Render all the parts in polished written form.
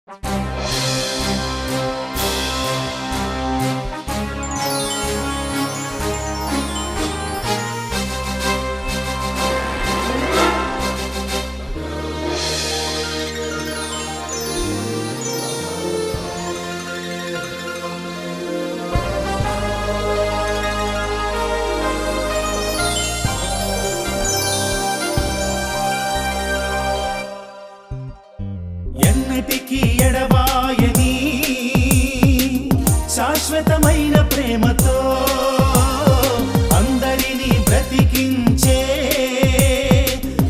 ఎన్నటికీ ఎడబాయని శాశ్వతమైన ప్రేమతో అందరినీ బ్రతికించే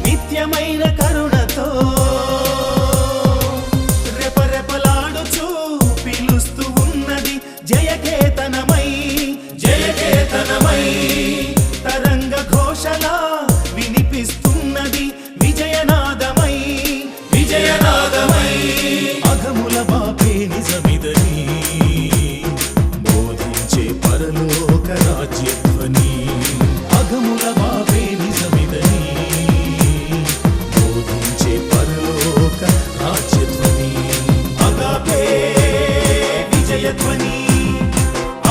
నిత్యమైన కరుణతో రెపరెపలాడుచూ పిలుస్తూ ఉన్నది జయకేతనమై జయకేతనమై తరంగ ఘోషలా వినిపిస్తున్నది విజయనాదమై విజయనాదమై అఘముల బాపే నిజమిదని బోధించే పరలోక రాజ్యధ్వని అఘముల బాపే నిజమిదని బోధించే పరలోక రాజ్యధ్వని అగాపే విజయధ్వని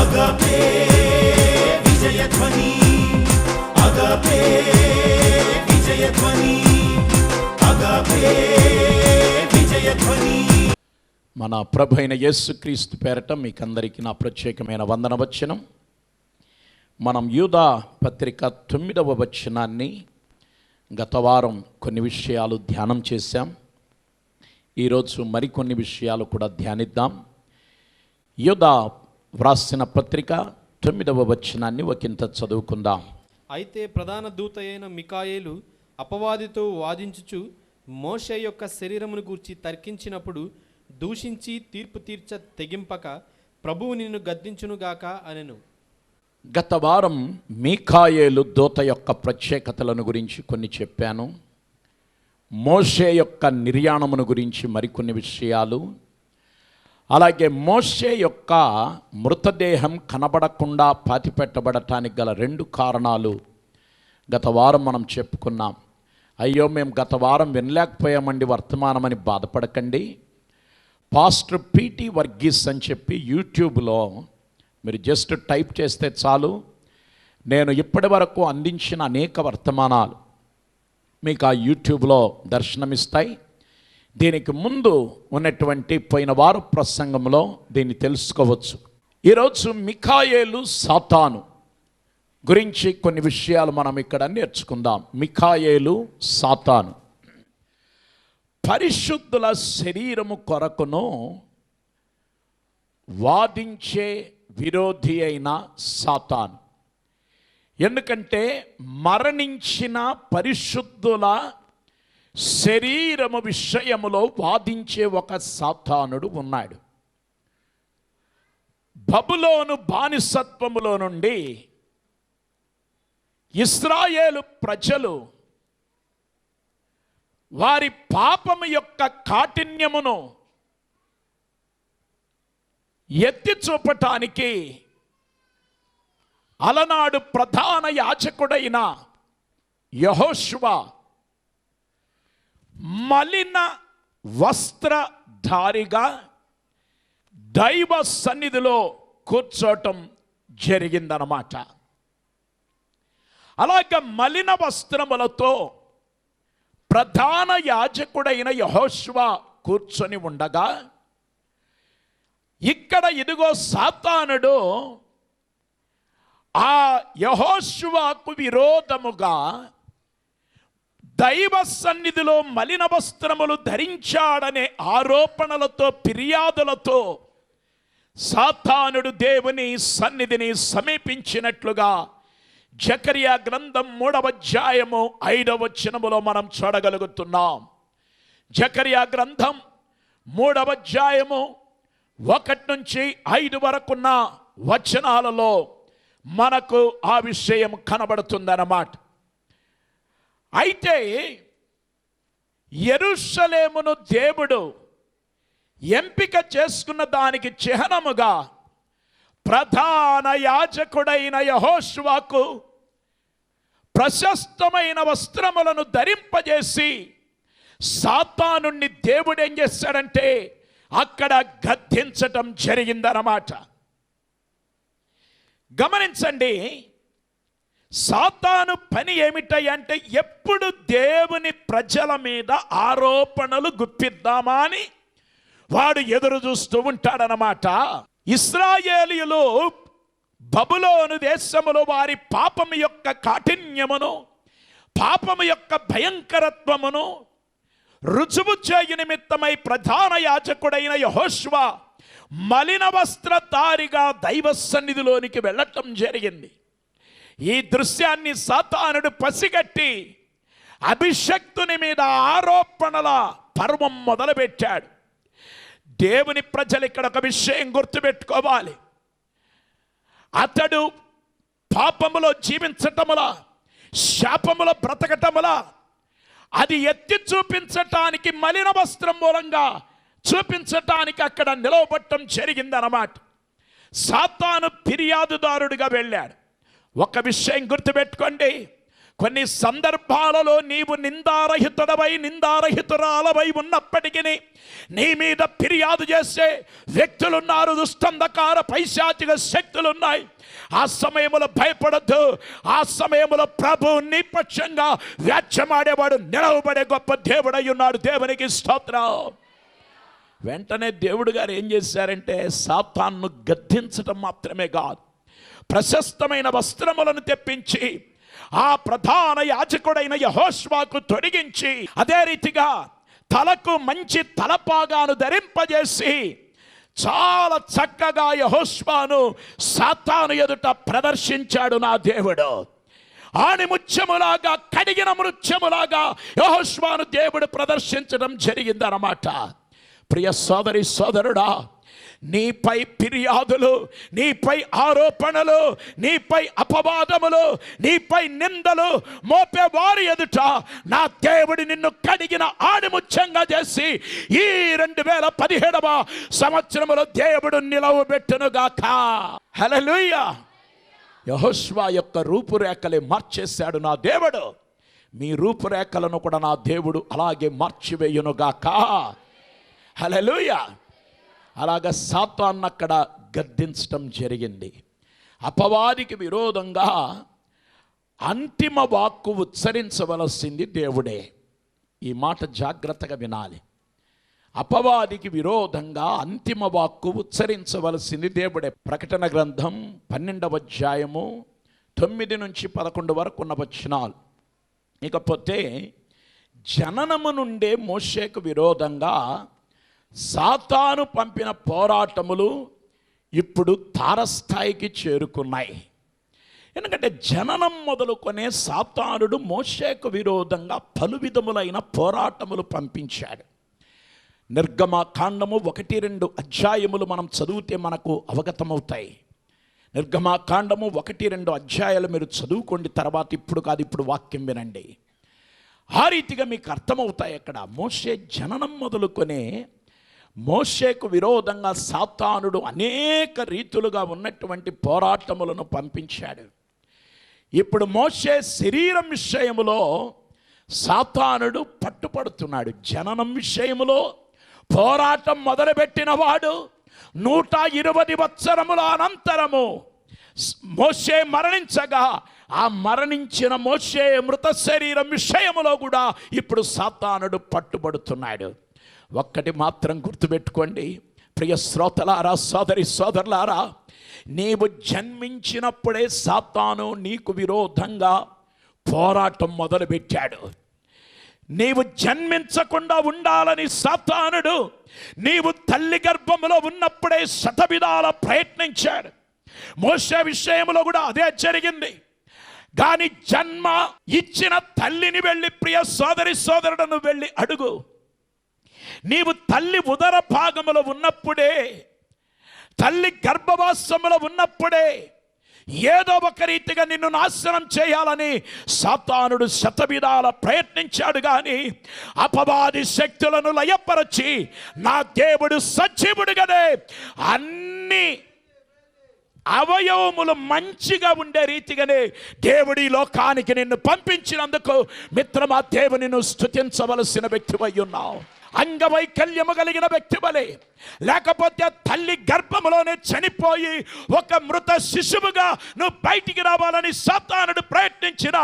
అగాపే విజయధ్వని అగాపే విజయధ్వని మన ప్రభు అయిన యేసుక్రీస్తు పేరట మీకందరికీ నా ప్రత్యేకమైన వందన వచనం. మనం యూదా పత్రిక 9వ వచనాన్ని గత వారం కొన్ని విషయాలు ధ్యానం చేశాం. ఈరోజు మరికొన్ని విషయాలు కూడా ధ్యానిద్దాం. యూదా వ్రాసిన పత్రిక 9వ వచనాన్ని ఒకంత చదువుకుందాం. అయితే ప్రధాన దూత అయిన మికాయేలు అపవాదితో వాదించుచు మోషే యొక్క శరీరమును గూర్చి తర్కించినప్పుడు దూషించి తీర్పు తీర్చ తెగింపక ప్రభువు నిన్ను గద్దించునుగాక అనెను. గత వారం మికాయేలు దూత యొక్క ప్రత్యేకతలను గురించి కొన్ని చెప్పాను. మోషే యొక్క నిర్యాణమును గురించి మరికొన్ని విషయాలు, అలాగే మోషే యొక్క మృతదేహం కనబడకుండా పాతిపెట్టబడటానికి గల 2 కారణాలు గత వారం మనం చెప్పుకున్నాం. అయ్యో మేము గత వారం వినలేకపోయామండి వర్తమానమని బాధపడకండి. పాస్టర్ పిటి వర్గీస్ అని చెప్పి యూట్యూబ్లో మీరు జస్ట్ టైప్ చేస్తే చాలు, నేను ఇప్పటి వరకు అందించిన అనేక వర్తమానాలు మీకు ఆ యూట్యూబ్లో దర్శనమిస్తాయి. దీనికి ముందు ఉన్నటువంటి పోయిన వారు ప్రసంగంలో దీన్ని తెలుసుకోవచ్చు. ఈరోజు మికాయేలు సాతాను గురించి కొన్ని విషయాలు మనం ఇక్కడ నేర్చుకుందాం. మికాయేలు సాతాను పరిశుద్ధుల శరీరము కొరకును వాదించే విరోధి అయిన సాతాను. ఎందుకంటే మరణించిన పరిశుద్ధుల శరీరము విషయములో వాదించే ఒక సాతానుడు ఉన్నాడు. బబులోను బానిసత్వములో నుండి ఇశ్రాయేలు ప్రజలు వారి పాపము యొక్క కాఠిన్యమును ఎత్తి చూపటానికి అలనాడు ప్రధాన యాజకుడైన యెహోషువ మలిన వస్త్రధారిగా దైవ సన్నిధిలో కూర్చోటం జరిగిందన్నమాట. అలాగే మలిన వస్త్రములతో ప్రధాన యాజకుడైన యెహోషువ కూర్చొని ఉండగా, ఇక్కడ ఇదిగో సాతానుడు ఆ యెహోషువకు విరోధముగా దైవ సన్నిధిలో మలిన వస్త్రములు ధరించాడనే ఆరోపణలతో ఫిర్యాదులతో సాతానుడు దేవుని సన్నిధిని సమీపించినట్లుగా జకరియా గ్రంథం 3వ అధ్యాయము 5వ వచనములో మనం చూడగలుగుతున్నాం. జకరియా గ్రంథం 3వ అధ్యాయము 1 నుంచి 5 వరకున్న వచనాలలో మనకు ఆ విషయం కనబడుతుందన్నమాట. అయితే యెరూషలేమును దేవుడు ఎంపిక చేసుకున్న దానికి చిహ్నముగా ప్రధాన యాజకుడైన యెహోషువకు ప్రశస్తమైన వస్త్రములను ధరింపజేసి సాతానుని దేవుడు ఏం చేశాడంటే అక్కడ గద్దించటం జరిగిందన్నమాట. గమనించండి, సాతాను పని ఏమిటంటే ఎప్పుడు దేవుని ప్రజల మీద ఆరోపణలు గుప్పిద్దామా అని వాడు ఎదురు చూస్తూ ఉంటాడనమాట. ఇశ్రాయేలీయులు బబులోను దేశములో వారి పాపము యొక్క కాఠిన్యమును, పాపము యొక్క భయంకరత్వమును రుజువు చేయ నిమిత్తమై ప్రధాన యాజకుడైన యెహోషువ మలిన వస్త్రధారిగా దైవ సన్నిధిలోనికి వెళ్ళటం జరిగింది. ఈ దృశ్యాన్ని సాతానుడు పసిగట్టి అభిషక్తుని మీద ఆరోపణల పర్వం మొదలుపెట్టాడు. దేవుని ప్రజలు ఇక్కడ ఒక విషయం గుర్తుపెట్టుకోవాలి. అతడు పాపములో జీవించటములా, శాపములో బ్రతకటములా అది ఎత్తి చూపించటానికి, మలిన వస్త్రం మూలంగా చూపించటానికి అక్కడ నిలవబట్టం జరిగిందన్నమాట. సాతాను ఫిర్యాదుదారుడిగా వెళ్ళాడు. ఒక విషయం గుర్తుపెట్టుకోండి, కొన్ని సందర్భాలలో నీవు నిందారహితుడవై, నిందారహితురాలవై ఉన్నప్పటికీ నీ మీద ఫిర్యాదు చేసే వ్యక్తులున్నారు, దుష్టంధకార పైశాచిక శక్తులున్నాయి. ఆ సమయంలో భయపడద్దు. ఆ సమయంలో ప్రభు నీ పక్షంగా వ్యాఖ్యమాడేవాడు, నిలవబడే గొప్ప దేవుడై ఉన్నాడు. దేవునికి స్తోత్రం. వెంటనే దేవుడు గారు ఏం చేశారంటే సాతాన్ను గద్దించడం మాత్రమే కాదు, ప్రశస్తమైన వస్త్రములను తెప్పించి ఆ ప్రధాన యాజకుడైన యెహోషువకు తొడిగించి, అదే రీతిగా తలకు మంచి తలపాగాను ధరింపజేసి చాలా చక్కగా యెహోషువను సాతాను ఎదుట ప్రదర్శించాడు నా దేవుడు. ఆణిముత్యములాగా, కడిగిన మృత్యములాగా యెహోషువను దేవుడు ప్రదర్శించడం జరిగిందన్నమాట. ప్రియ సోదరి సోదరుడా, నీపై ఫిర్యాదులు, నీపై ఆరోపణలు, నీపై అపవాదములు, నీపై నిందలు మోపే వారి ఎదుట నా దేవుడు నిన్ను కడిగిన ఆణిముత్యంగా చేసి ఈ 2017వ సంవత్సరములో దేవుడు నిలవబెట్టునుగాక. హల్లెలూయా. యెహోషువ యొక్క రూపురేఖలే మార్చేశాడు నా దేవుడు. మీ రూపురేఖలను కూడా నా దేవుడు అలాగే మార్చివేయునుగాక. హల్లెలూయా. అలాగా సాతాను అక్కడ గద్దించటం జరిగింది. అపవాదికి విరోధంగా అంతిమ వాక్కు ఉచ్చరించవలసింది దేవుడే. ఈ మాట జాగ్రత్తగా వినాలి. అపవాదికి విరోధంగా అంతిమ వాక్కు ఉచ్చరించవలసింది దేవుడే. ప్రకటన గ్రంథం 12వ అధ్యాయము 9 నుంచి 11 వరకు ఉన్న వచనాలు. ఇకపోతే జననము నుండే మోషేకు విరోధంగా సాతాను పంపిన పోరాటములు ఇప్పుడు తారస్థాయికి చేరుకున్నాయి. ఎందుకంటే జననం మొదలుకొనే సాతానుడు మోషేకు విరోధంగా పలు విధములైన పోరాటములు పంపించాడు. నిర్గమకాండము 1-2 అధ్యాయములు మనం చదివితే మనకు అవగతమవుతాయి. నిర్గమకాండము 1-2 అధ్యాయాలు మీరు చదువుకోండి. తర్వాత ఇప్పుడు కాదు, ఇప్పుడు వాక్యం వినండి. ఆ రీతిగా మీకు అర్థమవుతాయి. అక్కడ మోషే జననం మొదలుకొనే మోషేకు విరోధంగా సాతానుడు అనేక రీతులుగా ఉన్నటువంటి పోరాటములను పంపించాడు. ఇప్పుడు మోషే శరీరం విషయములో సాతానుడు పట్టుపడుతున్నాడు. జననం విషయములో పోరాటం మొదలుపెట్టిన వాడు 120 సంవత్సరముల అనంతరము మోషే మరణించగా, ఆ మరణించిన మోషే మృత శరీరం విషయములో కూడా ఇప్పుడు సాతానుడు పట్టుబడుతున్నాడు. ఒక్కటి మాత్రం గుర్తుపెట్టుకోండి ప్రియ శ్రోతలారా, సోదరి సోదరులారా, నీవు జన్మించినప్పుడే సాతాను నీకు విరోధంగా పోరాటం మొదలుపెట్టాడు. నీవు జన్మించకుండా ఉండాలని సాతానుడు నీవు తల్లి గర్భములో ఉన్నప్పుడే శతవిధాల ప్రయత్నించాడు. మోషే విషయంలో కూడా అదే జరిగింది. కానీ జన్మ ఇచ్చిన తల్లిని వెళ్ళి, ప్రియ సోదరి సోదరుడను వెళ్ళి అడుగు. నీవు తల్లి ఉదర భాగములో ఉన్నప్పుడే, తల్లి గర్భవాసములో ఉన్నప్పుడే ఏదో ఒక రీతిగా నిన్ను నాశనం చేయాలని సాతానుడు శతవిధాల ప్రయత్నించాడు. కానీ అపవాది శక్తులను లయపరచి నా దేవుడు సజీవుడుగానే అన్ని అవయవములు మంచిగా ఉండే రీతిగానే దేవుడి లోకానికి నిన్ను పంపించినందుకు మిత్రమా దేవుని నువ్వు స్తుతించవలసిన వ్యక్తివై ఉన్నావు. అంగవైకల్యము కలిగిన వ్యక్తి వలె, లేకపోతే తల్లి గర్భములోనే చనిపోయి ఒక మృత శిశువుగా నువ్వు బయటికి రావాలని సాతానుడు ప్రయత్నించిన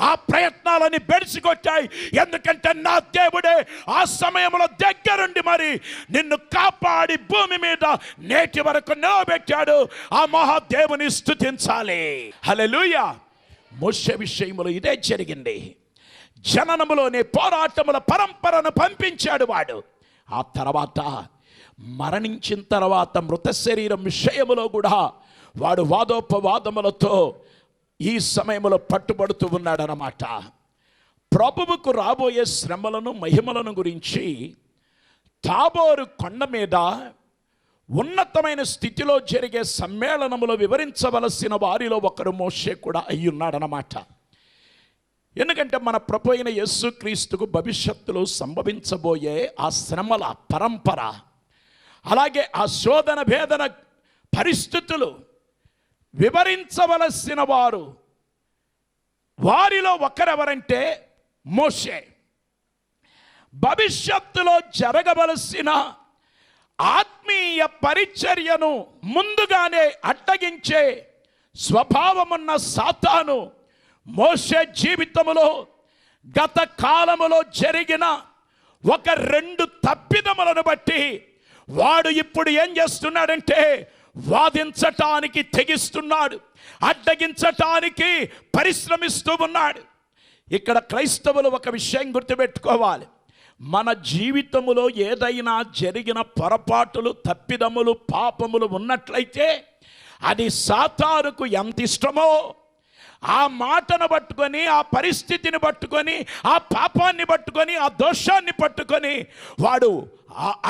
ఆ ప్రయత్నాలని బెడిసికొట్టాయి. ఎందుకంటే నా దేవుడే ఆ సమయంలో దగ్గరుండి మరి నిన్ను కాపాడి భూమి మీద నేటి వరకు నిలబెట్టాడు. ఆ మహాదేవుని స్తుతించాలి. హల్లెలూయా. మోషే విషయములో ఇదే జరిగింది. జననములోనే పోరాటముల పరంపరను పంపించాడు వాడు. ఆ తర్వాత మరణించిన తర్వాత మృత శరీరం విషయములో కూడా వాడు వాదోపవాదములతో ఈ సమయంలో పట్టుబడుతూ ఉన్నాడనమాట. ప్రభువుకు రాబోయే శ్రమలను మహిమలను గురించి తాబోరు కొండ మీద ఉన్నతమైన స్థితిలో జరిగే సమ్మేళనములో వివరించవలసిన వారిలో ఒకరు మోషే కూడా అయ్యున్నాడనమాట. ఎందుకంటే మన ప్రభు అయిన యేసుక్రీస్తుకు భవిష్యత్తులో సంభవించబోయే ఆ శ్రమల పరంపర, అలాగే ఆ శోధన భేదన పరిస్థితులు వివరించవలసిన వారిలో ఒకరెవరంటే మోషే. భవిష్యత్తులో జరగవలసిన ఆత్మీయ పరిచర్యను ముందుగానే అడ్డగించే స్వభావమున్న సాతాను మోషే జీవితములో గత కాలములో జరిగిన ఒక 2 తప్పిదములను బట్టి వాడు ఇప్పుడు ఏం చేస్తున్నాడంటే వాదించటానికి తెగిస్తున్నాడు, అడ్డగించటానికి పరిశ్రమిస్తూ ఉన్నాడు. ఇక్కడ క్రైస్తవులు ఒక విషయం గుర్తుపెట్టుకోవాలి. మన జీవితములో ఏదైనా జరిగిన పొరపాటులు, తప్పిదములు, పాపములు ఉన్నట్లయితే అది సాతానుకు ఎంత ఇష్టమో ఆ మాటను పట్టుకొని, ఆ పరిస్థితిని పట్టుకొని, ఆ పాపాన్ని పట్టుకొని, ఆ దోషాన్ని పట్టుకొని వాడు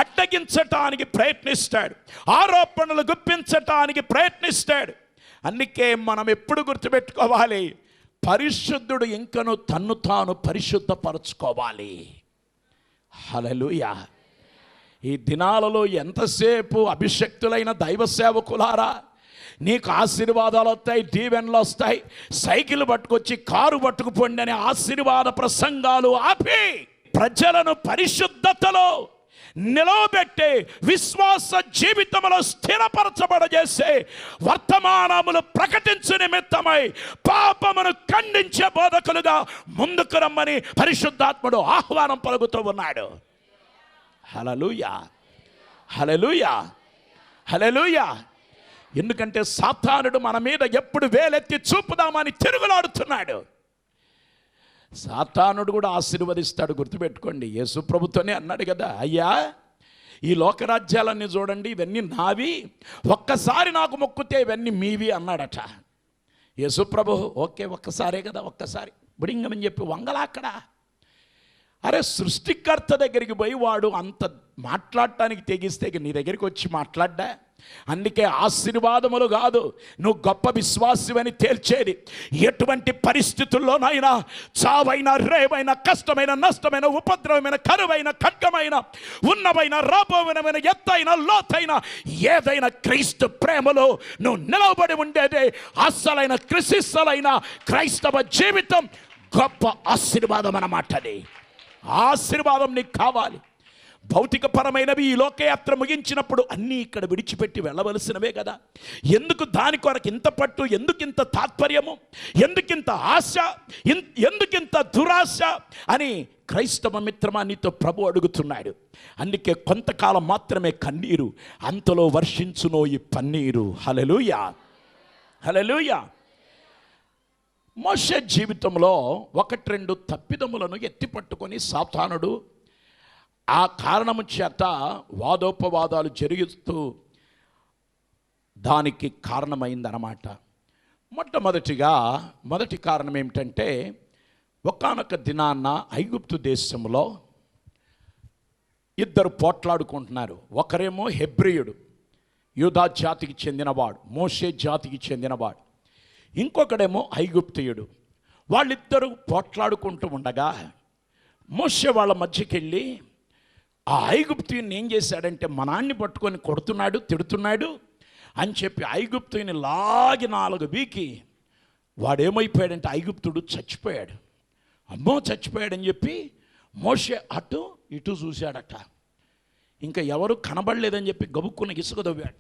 అడ్డగించటానికి ప్రయత్నిస్తాడు, ఆరోపణలు గుప్పించటానికి ప్రయత్నిస్తాడు. అందుకే మనం ఎప్పుడు గుర్తుపెట్టుకోవాలి, పరిశుద్ధుడు ఇంకను తన్ను తాను పరిశుద్ధపరచుకోవాలి. హల్లెలూయా. ఈ దినాలలో ఎంతసేపు అభిషక్తులైన దైవ సేవకులారా, నీకు ఆశీర్వాదాలు వస్తాయి, దీవెనలు వస్తాయి, సైకిల్ పట్టుకొచ్చి కారు పట్టుకుపోండి అనే ఆశీర్వాద ప్రసంగాలు ఆపి ప్రజలను పరిశుద్ధతలో నిలవబెట్టే విశ్వాస జీవితంలో స్థిరపరచబడజేసే వర్తమానములు ప్రకటించు నిమిత్తమై పాపమును ఖండించే బోధకులుగా ముందుకు రమ్మని పరిశుద్ధాత్ముడు ఆహ్వానం పలుకుతూ ఉన్నాడు. హల్లెలూయా, హల్లెలూయా, హల్లెలూయా. ఎందుకంటే సాతానుడు మన మీద ఎప్పుడు వేలెత్తి చూపుదామని తిరుగులాడుతున్నాడు. సాతానుడు కూడా ఆశీర్వదిస్తాడు, గుర్తుపెట్టుకోండి. యేసు ప్రభుతోనే అన్నాడు కదా, అయ్యా ఈ లోకరాజ్యాలన్నీ చూడండి, ఇవన్నీ నావి, ఒక్కసారి నాకు మొక్కుతే ఇవన్నీ మీవి అన్నాడట. యేసు ప్రభు ఓకే ఒక్కసారే కదా, ఒక్కసారి బుడింగమని చెప్పి వంగలాక్కడ. అరే సృష్టికర్త దగ్గరికి పోయి వాడు అంత మాట్లాడటానికి తెగిస్తే నీ దగ్గరికి వచ్చి మాట్లాడ్డా? అందుకే ఆశీర్వాదములు కాదు, నువ్వు గొప్ప విశ్వాసివని తేల్చేది ఎటువంటి పరిస్థితుల్లోనైనా, చావైనా, రేవైనా, కష్టమైన, నష్టమైన, ఉపద్రవమైన, కరువైన, ఖడ్గమైన, ఉన్నవైన, రాబోవైన, ఎత్తైన, లోతైన ఏదైనా క్రీస్తు ప్రేమలో నువ్వు నిలవబడి ఉండేదే అస్సలైన క్రిసిస్సలైన క్రైస్తవ జీవితం. గొప్ప ఆశీర్వాదం అన్నమాట. అది ఆశీర్వాదం నీకు కావాలి. భౌతికపరమైనవి ఈ లోకయాత్ర ముగించినప్పుడు అన్నీ ఇక్కడ విడిచిపెట్టి వెళ్ళవలసినవే కదా. ఎందుకు దాని కొరకు ఇంత పట్టు, ఎందుకింత తాత్పర్యము, ఎందుకింత ఆశ, ఎందుకింత దురాశ అని క్రైస్తవ మిత్రమా నీతో ప్రభు అడుగుతున్నాడు. అందుకే కొంతకాలం మాత్రమే కన్నీరు, అంతలో వర్షించునో ఈ పన్నీరు. హల్లెలూయా, హల్లెలూయా. మోషే జీవితంలో 1-2 తప్పిదములను ఎత్తిపట్టుకొని సాతానుడు ఆ కారణము చేత వాదోపవాదాలు జరుగుతూ దానికి కారణమైందన్నమాట. మొదటి కారణం ఏమిటంటే, ఒకానొక దినాన్న ఐగుప్తు దేశంలో 2 పోట్లాడుకుంటున్నారు. ఒకరేమో హెబ్రీయుడు, యూదా జాతికి చెందినవాడు, మోషే జాతికి చెందినవాడు. ఇంకొకడేమో ఐగుప్తీయుడు. వాళ్ళిద్దరూ పోట్లాడుకుంటూ ఉండగా మోషే వాళ్ళ మధ్యకి వెళ్ళి ఆ ఐగుప్తీయుని ఏం చేశాడంటే, మనాన్ని పట్టుకొని కొడుతున్నాడు, తిడుతున్నాడు అని చెప్పి ఐగుప్తుని లాగి 4 వీకి వాడేమైపోయాడంటే ఐగుప్తుడు చచ్చిపోయాడు. అమ్మో చచ్చిపోయాడని చెప్పి మోషే అటు ఇటు చూశాడట. ఇంకా ఎవరు కనబడలేదని చెప్పి గబుక్కున్న ఇసుక దవ్వాట.